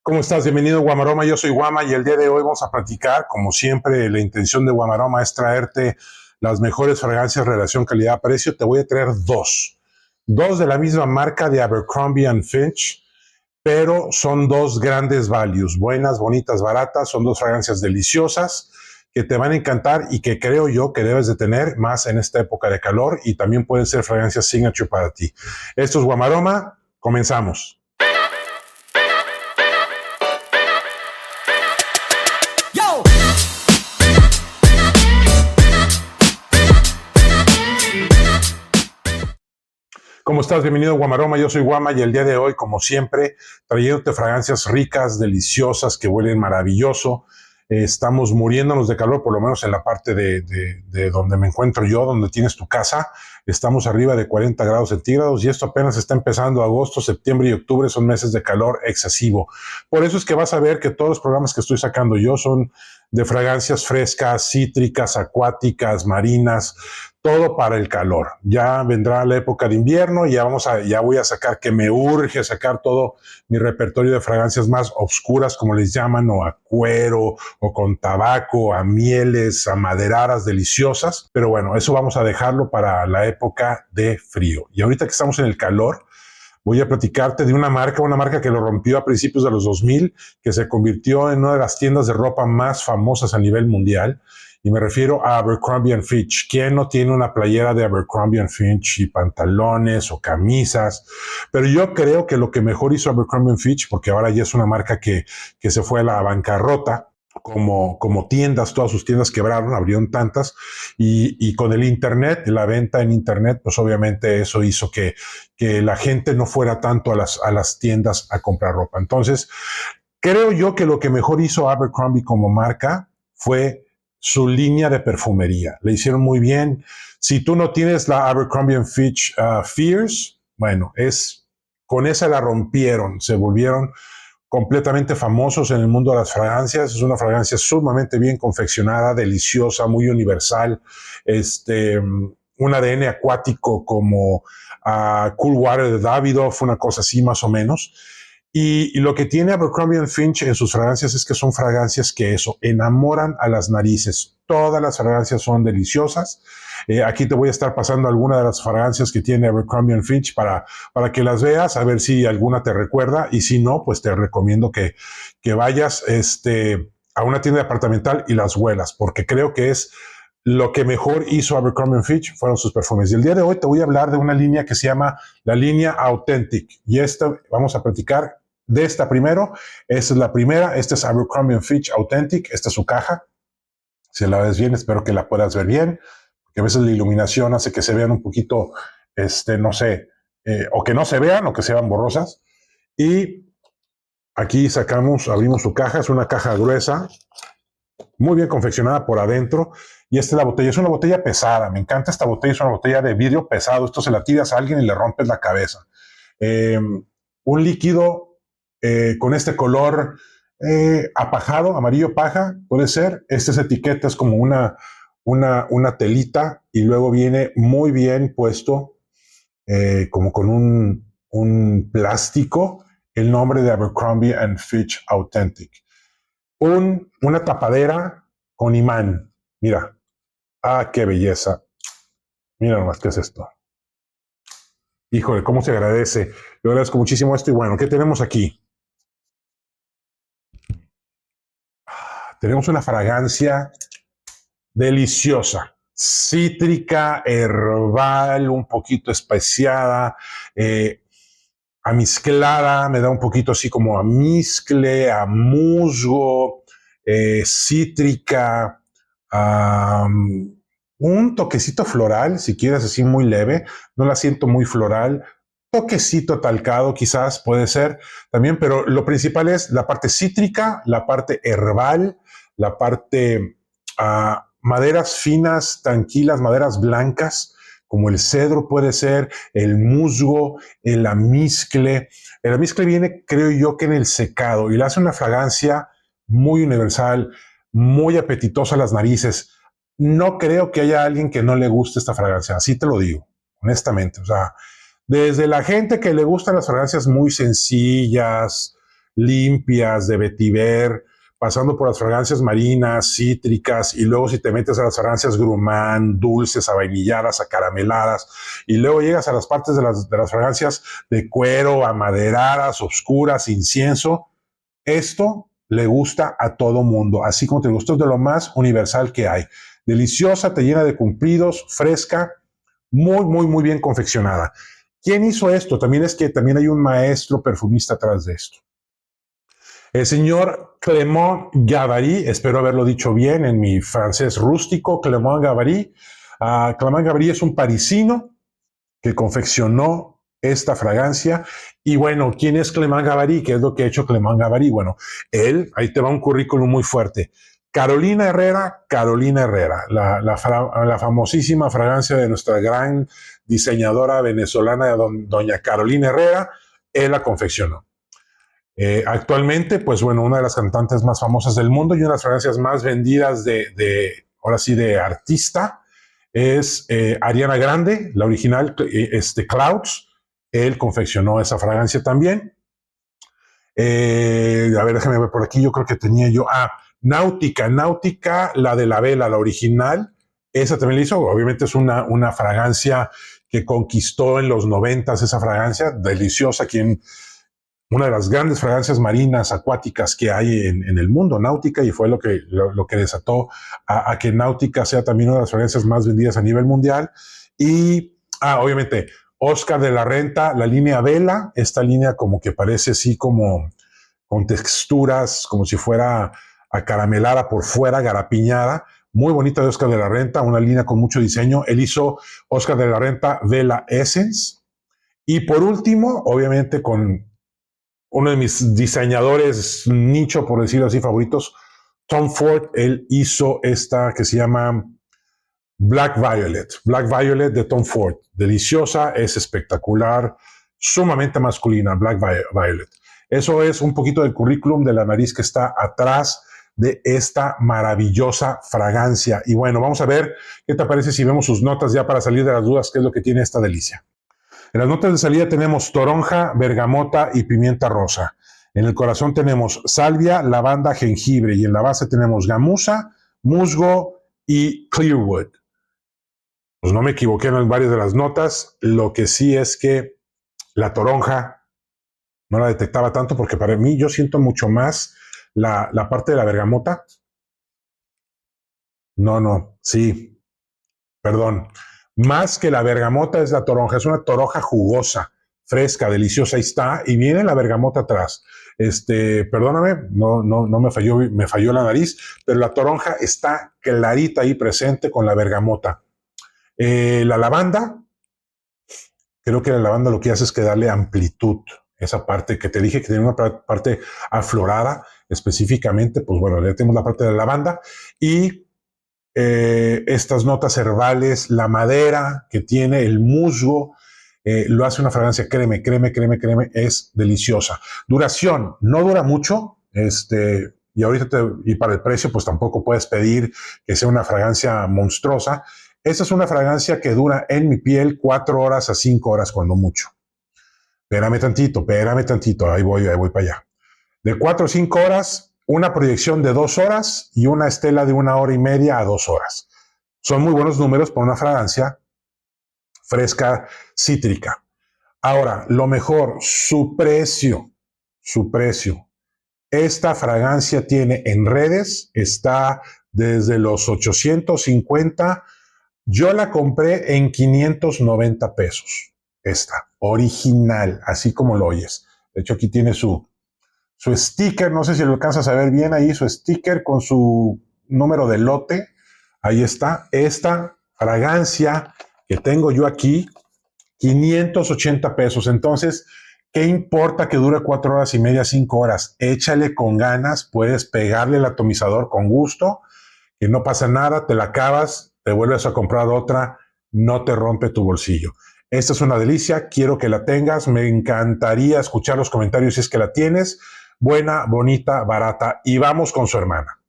¿Cómo estás? Bienvenido a Guamaroma, yo soy Guama y el día de hoy vamos a platicar, como siempre, la intención de Guamaroma es traerte las mejores fragancias relación calidad-precio. Te voy a traer dos de la misma marca de Abercrombie Fitch, pero son dos grandes values, buenas, bonitas, baratas, son dos fragancias deliciosas que te van a encantar y que creo yo que debes de tener más en esta época de calor y también pueden ser fragancias signature para ti. Esto es Guamaroma, comenzamos. ¿Cómo estás? Bienvenido a Guamaroma, yo soy Guama y el día de hoy, como siempre, trayéndote fragancias ricas, deliciosas, que huelen maravilloso. Estamos muriéndonos de calor, por lo menos en la parte de donde me encuentro yo, donde tienes tu casa. Estamos arriba de 40 grados centígrados y esto apenas está empezando. Agosto, septiembre y octubre son meses de calor excesivo. Por eso es que vas a ver que todos los programas que estoy sacando yo son de fragancias frescas, cítricas, acuáticas, marinas, todo para el calor. Ya vendrá la época de invierno y ya voy a sacar, que me urge sacar todo mi repertorio de fragancias más oscuras, como les llaman, o a cuero, o con tabaco, a mieles, a maderaras deliciosas. Pero bueno, eso vamos a dejarlo para la época de frío. Y ahorita que estamos en el calor, voy a platicarte de una marca que lo rompió a principios de los 2000, que se convirtió en una de las tiendas de ropa más famosas a nivel mundial. Y me refiero a Abercrombie Fitch. ¿Quién no tiene una playera de Abercrombie Fitch y pantalones o camisas? Pero yo creo que lo que mejor hizo Abercrombie Fitch, porque ahora ya es una marca que se fue a la bancarrota, como tiendas, todas sus tiendas quebraron, abrieron tantas, y con el internet, la venta en internet, pues obviamente eso hizo que la gente no fuera tanto a las tiendas a comprar ropa. Entonces, creo yo que lo que mejor hizo Abercrombie como marca fue su línea de perfumería. Le hicieron muy bien. Si tú no tienes la Abercrombie Fitch Fierce, bueno, con esa la rompieron, se volvieron completamente famosos en el mundo de las fragancias. Es una fragancia sumamente bien confeccionada, deliciosa, muy universal, un ADN acuático como Cool Water de Davidoff, una cosa así más o menos. Y lo que tiene Abercrombie Fitch en sus fragancias es que son fragancias que enamoran a las narices. Todas las fragancias son deliciosas. Aquí te voy a estar pasando algunas de las fragancias que tiene Abercrombie Fitch para que las veas, a ver si alguna te recuerda, y si no, pues te recomiendo que vayas a una tienda departamental y las huelas, porque creo que es lo que mejor hizo Abercrombie Fitch fueron sus perfumes. Y el día de hoy te voy a hablar de una línea que se llama la línea Authentic. Y vamos a platicar de esta primero. Esta es la primera. Esta es Abercrombie Fitch Authentic. Esta es su caja. Si la ves bien, espero que la puedas ver bien, porque a veces la iluminación hace que se vean un poquito, no sé, o que no se vean o que se vean borrosas. Y aquí abrimos su caja. Es una caja gruesa, muy bien confeccionada por adentro. Y esta es la botella. Es una botella pesada. Me encanta esta botella. Es una botella de vidrio pesado. Esto se la tiras a alguien y le rompes la cabeza. Un líquido con este color apajado, amarillo paja, puede ser. Estas etiquetas como una telita y luego viene muy bien puesto, como con un plástico, el nombre de Abercrombie Fitch Authentic. Una tapadera con imán. Mira. Ah, qué belleza. Mira nomás qué es esto. Híjole, cómo se agradece. Yo agradezco muchísimo esto. Y bueno, ¿qué tenemos aquí? Tenemos una fragancia deliciosa, cítrica, herbal, un poquito especiada, amizclada, me da un poquito así como a mezcle, a musgo, cítrica, un toquecito floral, si quieres, así muy leve. No la siento muy floral. Toquecito talcado quizás puede ser también, pero lo principal es la parte cítrica, la parte herbal, la parte maderas finas, tranquilas, maderas blancas, como el cedro puede ser, el musgo, el amizcle. El amizcle viene, creo yo, que en el secado y le hace una fragancia muy universal, muy apetitosa a las narices. No creo que haya alguien que no le guste esta fragancia, así te lo digo, honestamente. O sea, desde la gente que le gustan las fragancias muy sencillas, limpias, de vetiver, pasando por las fragancias marinas, cítricas, y luego si te metes a las fragancias gourmand, dulces, avainilladas, acarameladas, y luego llegas a las partes de las fragancias de cuero, amaderadas, oscuras, incienso. Esto le gusta a todo mundo, así como te gusta, es de lo más universal que hay. Deliciosa, te llena de cumplidos, fresca, muy, muy, muy bien confeccionada. ¿Quién hizo esto? También es que también hay un maestro perfumista atrás de esto. El señor Clément Gavary, espero haberlo dicho bien en mi francés rústico, Clément Gavary. Clément Gavary es un parisino que confeccionó esta fragancia. Y bueno, ¿quién es Clément Gavary? ¿Qué es lo que ha hecho Clément Gavary? Bueno, él, ahí te va un currículum muy fuerte. Carolina Herrera, la famosísima fragancia de nuestra gran diseñadora venezolana, doña Carolina Herrera, él la confeccionó. Actualmente, pues bueno, una de las cantantes más famosas del mundo y una de las fragancias más vendidas ahora sí, de artista, es Ariana Grande, la original, Clouds. Él confeccionó esa fragancia también. A ver, déjame ver por aquí, yo creo que tenía yo. Náutica, la de la vela, la original. Esa también la hizo. Obviamente es una fragancia que conquistó en los 90 esa fragancia, deliciosa, una de las grandes fragancias marinas acuáticas que hay en el mundo, Náutica, y fue lo que desató a que Náutica sea también una de las fragancias más vendidas a nivel mundial. Y, obviamente, Oscar de la Renta, la línea Vela, esta línea como que parece así como con texturas, como si fuera acaramelada por fuera, garapiñada, muy bonita de Oscar de la Renta, una línea con mucho diseño. Él hizo Oscar de la Renta Vela Essence. Y por último, obviamente con uno de mis diseñadores nicho, por decirlo así, favoritos, Tom Ford. Él hizo esta que se llama Black Violet de Tom Ford. Deliciosa, es espectacular, sumamente masculina, Black Violet. Eso es un poquito del currículum de la nariz que está atrás de esta maravillosa fragancia. Y bueno, vamos a ver qué te parece si vemos sus notas ya para salir de las dudas, qué es lo que tiene esta delicia. En las notas de salida tenemos toronja, bergamota y pimienta rosa. En el corazón tenemos salvia, lavanda, jengibre. Y en la base tenemos gamuza, musgo y clearwood. Pues no me equivoqué en varias de las notas. Lo que sí es que la toronja no la detectaba tanto porque para mí yo siento mucho más la parte de la bergamota. Sí, perdón. Más que la bergamota es la toronja, es una toronja jugosa, fresca, deliciosa, ahí está, y viene la bergamota atrás. Perdóname, no me falló la nariz, pero la toronja está clarita ahí presente con la bergamota. La lavanda, creo que la lavanda lo que hace es que darle amplitud, esa parte que te dije que tiene una parte aflorada específicamente, pues bueno, ya tenemos la parte de la lavanda y estas notas herbales, la madera que tiene, el musgo, lo hace una fragancia, créeme, es deliciosa. Duración, no dura mucho, y ahorita y para el precio, pues tampoco puedes pedir que sea una fragancia monstruosa. Esta es una fragancia que dura en mi piel 4 horas a 5 horas, cuando mucho. Espérame tantito, ahí voy para allá. De 4 a 5 horas, una proyección de 2 horas y una estela de 1 hora y media a 2 horas. Son muy buenos números para una fragancia fresca, cítrica. Ahora, lo mejor, su precio. Esta fragancia tiene en redes, está desde los 850. Yo la compré en 590 pesos. Esta, original, así como lo oyes. De hecho, aquí tiene su sticker, no sé si lo alcanzas a ver bien ahí, su sticker con su número de lote. Ahí está, esta fragancia que tengo yo aquí, 580 pesos. Entonces, ¿qué importa que dure 4 horas y media, 5 horas? Échale con ganas, puedes pegarle el atomizador con gusto, que no pasa nada, te la acabas, te vuelves a comprar otra, no te rompe tu bolsillo. Esta es una delicia, quiero que la tengas, me encantaría escuchar los comentarios si es que la tienes. Buena, bonita, barata. Y vamos con su hermana.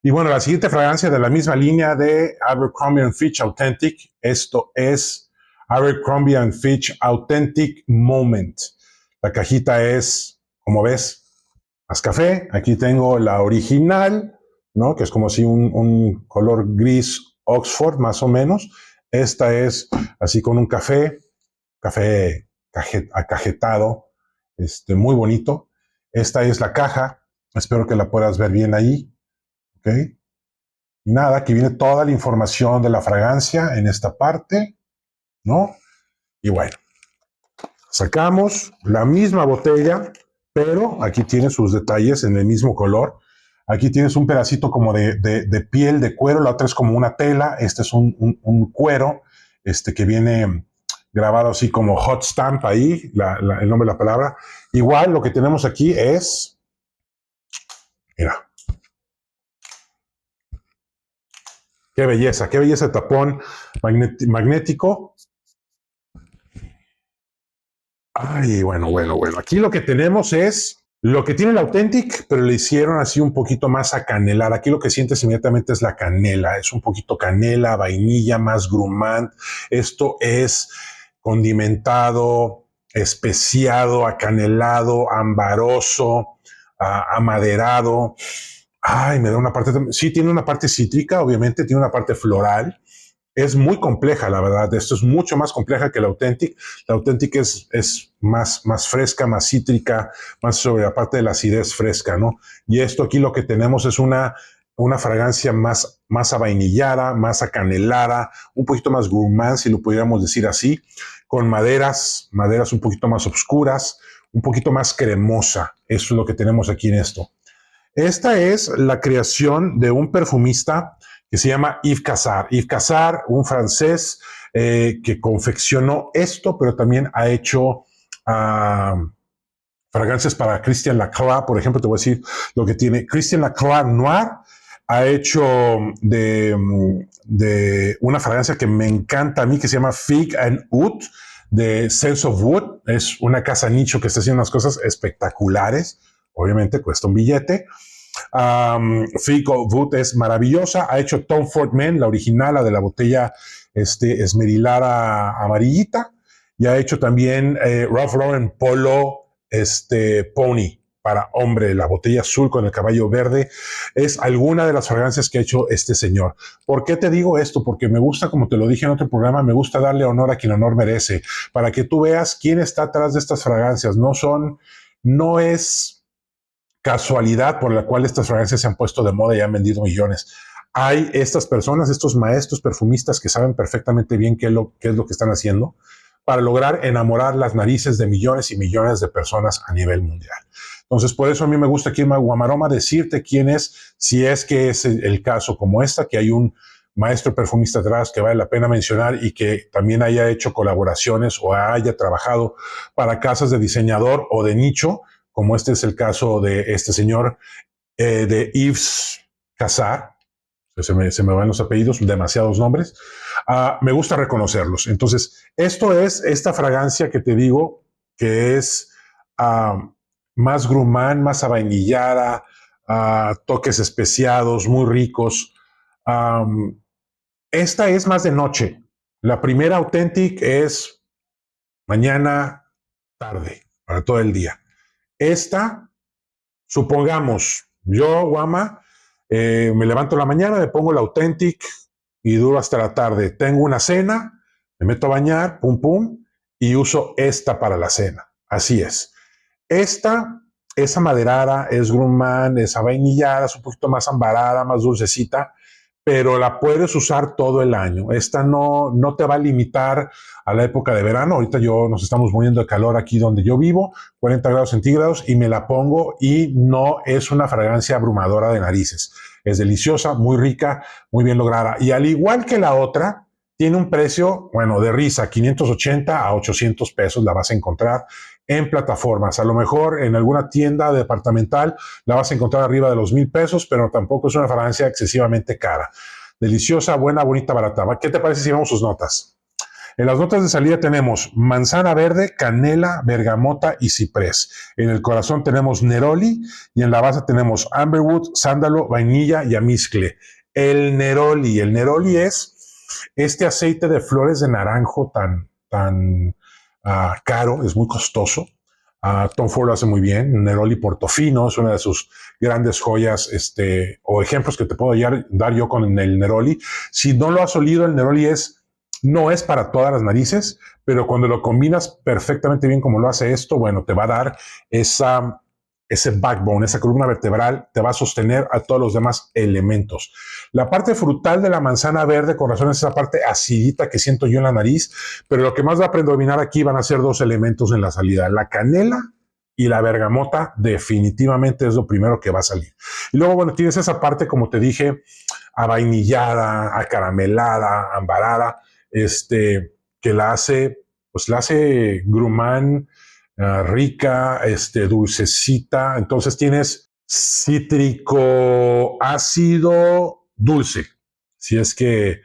Y bueno, la siguiente fragancia de la misma línea de Abercrombie & Fitch Authentic. Esto es Abercrombie & Fitch Authentic Moment. La cajita es, como ves, más café. Aquí tengo la original, ¿no? Que es como si un color gris Oxford, más o menos. Esta es así con un café acajetado, muy bonito. Esta es la caja. Espero que la puedas ver bien ahí. ¿Ok? Y nada, aquí viene toda la información de la fragancia en esta parte, ¿no? Y bueno, sacamos la misma botella, pero aquí tiene sus detalles en el mismo color. Aquí tienes un pedacito como de piel de cuero, la otra es como una tela, este es un cuero que viene grabado así como hot stamp ahí, el nombre de la palabra. Igual lo que tenemos aquí es, mira, qué belleza de tapón magnético. Ay, bueno. Aquí lo que tenemos es lo que tiene el Authentic, pero le hicieron así un poquito más a canelar. Aquí lo que sientes inmediatamente es la canela. Es un poquito canela, vainilla, más grumant. Esto es condimentado, especiado, acanelado, ambaroso, amaderado. Ay, me da una parte. Sí, tiene una parte cítrica, obviamente, tiene una parte floral. Es muy compleja, la verdad. Esto es mucho más compleja que la Authentic. La Authentic es más fresca, más cítrica, más sobre la parte de la acidez fresca, ¿no? Y esto aquí lo que tenemos es una fragancia más avainillada, más acanelada, un poquito más gourmand, si lo pudiéramos decir así, con maderas un poquito más oscuras, un poquito más cremosa. Eso es lo que tenemos aquí en esto. Esta es la creación de un perfumista que se llama Yves Cassar. Yves Cassar, un francés que confeccionó esto, pero también ha hecho fragancias para Christian Lacroix. Por ejemplo, te voy a decir lo que tiene. Christian Lacroix Noir ha hecho de una fragancia que me encanta a mí, que se llama Fig and Oud, de Sense of Wood. Es una casa nicho que está haciendo unas cosas espectaculares. Obviamente cuesta un billete. Fig of Wood es maravillosa. Ha hecho Tom Ford Man, la original, la de la botella esmerilada amarillita. Y ha hecho también Ralph Lauren Polo Pony para hombre, la botella azul con el caballo verde. Es alguna de las fragancias que ha hecho este señor. ¿Por qué te digo esto? Porque me gusta, como te lo dije en otro programa, me gusta darle honor a quien honor merece, para que tú veas quién está atrás de estas fragancias. No es casualidad por la cual estas fragancias se han puesto de moda y han vendido millones. Hay estas personas, estos maestros perfumistas que saben perfectamente bien qué es lo que están haciendo para lograr enamorar las narices de millones y millones de personas a nivel mundial. Entonces, por eso a mí me gusta aquí en Guamaroma decirte quién es, si es que es el caso como esta, que hay un maestro perfumista atrás que vale la pena mencionar y que también haya hecho colaboraciones o haya trabajado para casas de diseñador o de nicho, como este es el caso de este señor, de Yves Cassar. Se me van los apellidos, demasiados nombres. Me gusta reconocerlos. Entonces, esto es esta fragancia que te digo que es más gourmand, más avainillada, toques especiados, muy ricos. Esta es más de noche. La primera Authentic es mañana, tarde, para todo el día. Esta, supongamos, yo, Guama, me levanto en la mañana, me pongo la Authentic y duro hasta la tarde. Tengo una cena, me meto a bañar, pum, pum, y uso esta para la cena. Así es. Esta es amaderada, es gourmand, es avainillada, es un poquito más ambarada, más dulcecita, pero la puedes usar todo el año. Esta no te va a limitar a la época de verano. Ahorita nos estamos muriendo de calor aquí donde yo vivo, 40 grados centígrados, y me la pongo y no es una fragancia abrumadora de narices. Es deliciosa, muy rica, muy bien lograda. Y al igual que la otra, tiene un precio, bueno, de risa, 580 a 800 pesos la vas a encontrar en plataformas. A lo mejor en alguna tienda departamental la vas a encontrar arriba de los 1,000 pesos, pero tampoco es una fragancia excesivamente cara. Deliciosa, buena, bonita, barata. ¿Qué te parece si vamos sus notas? En las notas de salida tenemos manzana verde, canela, bergamota y ciprés. En el corazón tenemos neroli y en la base tenemos amberwood, sándalo, vainilla y amizcle. El neroli es este aceite de flores de naranjo tan caro, es muy costoso. Tom Ford lo hace muy bien. Neroli Portofino es una de sus grandes joyas, o ejemplos que te puedo dar yo con el Neroli. Si no lo has olido, el Neroli no es para todas las narices, pero cuando lo combinas perfectamente bien como lo hace esto, bueno, te va a dar ese backbone, esa columna vertebral, te va a sostener a todos los demás elementos. La parte frutal de la manzana verde, con razón, es esa parte acidita que siento yo en la nariz, pero lo que más va a predominar aquí van a ser dos elementos en la salida, la canela y la bergamota. Definitivamente es lo primero que va a salir. Y luego, bueno, tienes esa parte, como te dije, avainillada, acaramelada, ambarada, que la hace Grumman, rica, dulcecita. Entonces tienes cítrico ácido dulce, si es que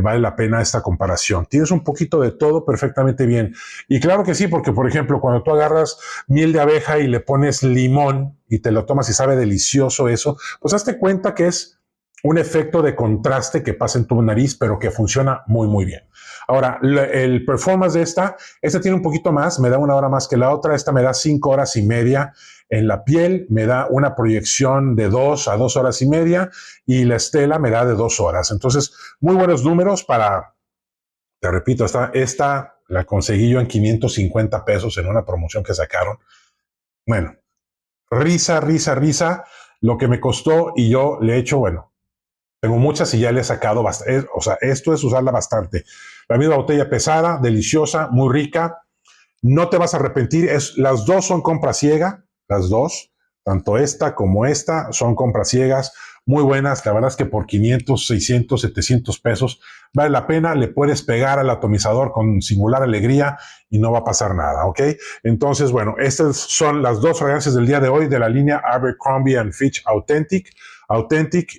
vale la pena esta comparación. Tienes un poquito de todo perfectamente bien. Y claro que sí, porque por ejemplo, cuando tú agarras miel de abeja y le pones limón y te lo tomas y sabe delicioso eso, pues hazte cuenta que es un efecto de contraste que pasa en tu nariz, pero que funciona muy, muy bien. Ahora, el performance de esta tiene un poquito más, me da 1 hora más que la otra, esta me da 5 horas y media en la piel, me da una proyección de 2 a 2 horas y media y la Stella me da de 2 horas. Entonces, muy buenos números te repito, esta la conseguí yo en 550 pesos en una promoción que sacaron. Bueno, risa, lo que me costó y yo le he hecho, bueno, tengo muchas y ya le he sacado bastante. O sea, esto es usarla bastante. La misma botella pesada, deliciosa, muy rica. No te vas a arrepentir. Las dos son compra ciega. Las dos, tanto esta como esta, son compras ciegas. Muy buenas. La verdad es que por 500, 600, 700 pesos vale la pena. Le puedes pegar al atomizador con singular alegría y no va a pasar nada, ¿ok? Entonces, bueno, estas son las dos fragancias del día de hoy de la línea Abercrombie & Fitch Authentic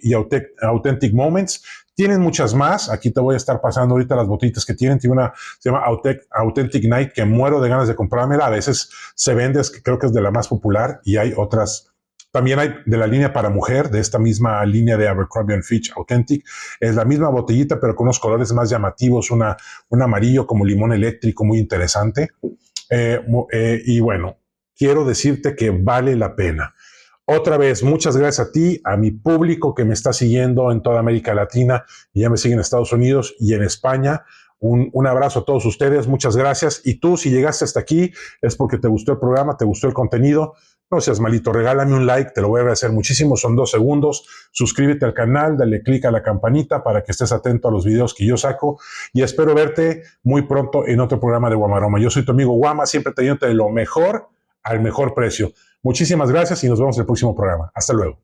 y Authentic Moments. Tienen muchas más. Aquí te voy a estar pasando ahorita las botellitas que tienen. Tiene una, se llama Authentic Night, que muero de ganas de comprármela. A veces se vende, creo que es de la más popular, y hay otras. También hay de la línea para mujer, de esta misma línea de Abercrombie & Fitch Authentic. Es la misma botellita, pero con unos colores más llamativos, un amarillo como limón eléctrico, muy interesante. Y bueno, quiero decirte que vale la pena. Otra vez, muchas gracias a ti, a mi público que me está siguiendo en toda América Latina y ya me siguen en Estados Unidos y en España. Un abrazo a todos ustedes, muchas gracias. Y tú, si llegaste hasta aquí, es porque te gustó el programa, te gustó el contenido. No seas malito, regálame un like, te lo voy a agradecer muchísimo, son 2 segundos. Suscríbete al canal, dale click a la campanita para que estés atento a los videos que yo saco y espero verte muy pronto en otro programa de Guamaroma. Yo soy tu amigo Guama, siempre teniéndote lo mejor al mejor precio. Muchísimas gracias y nos vemos en el próximo programa. Hasta luego.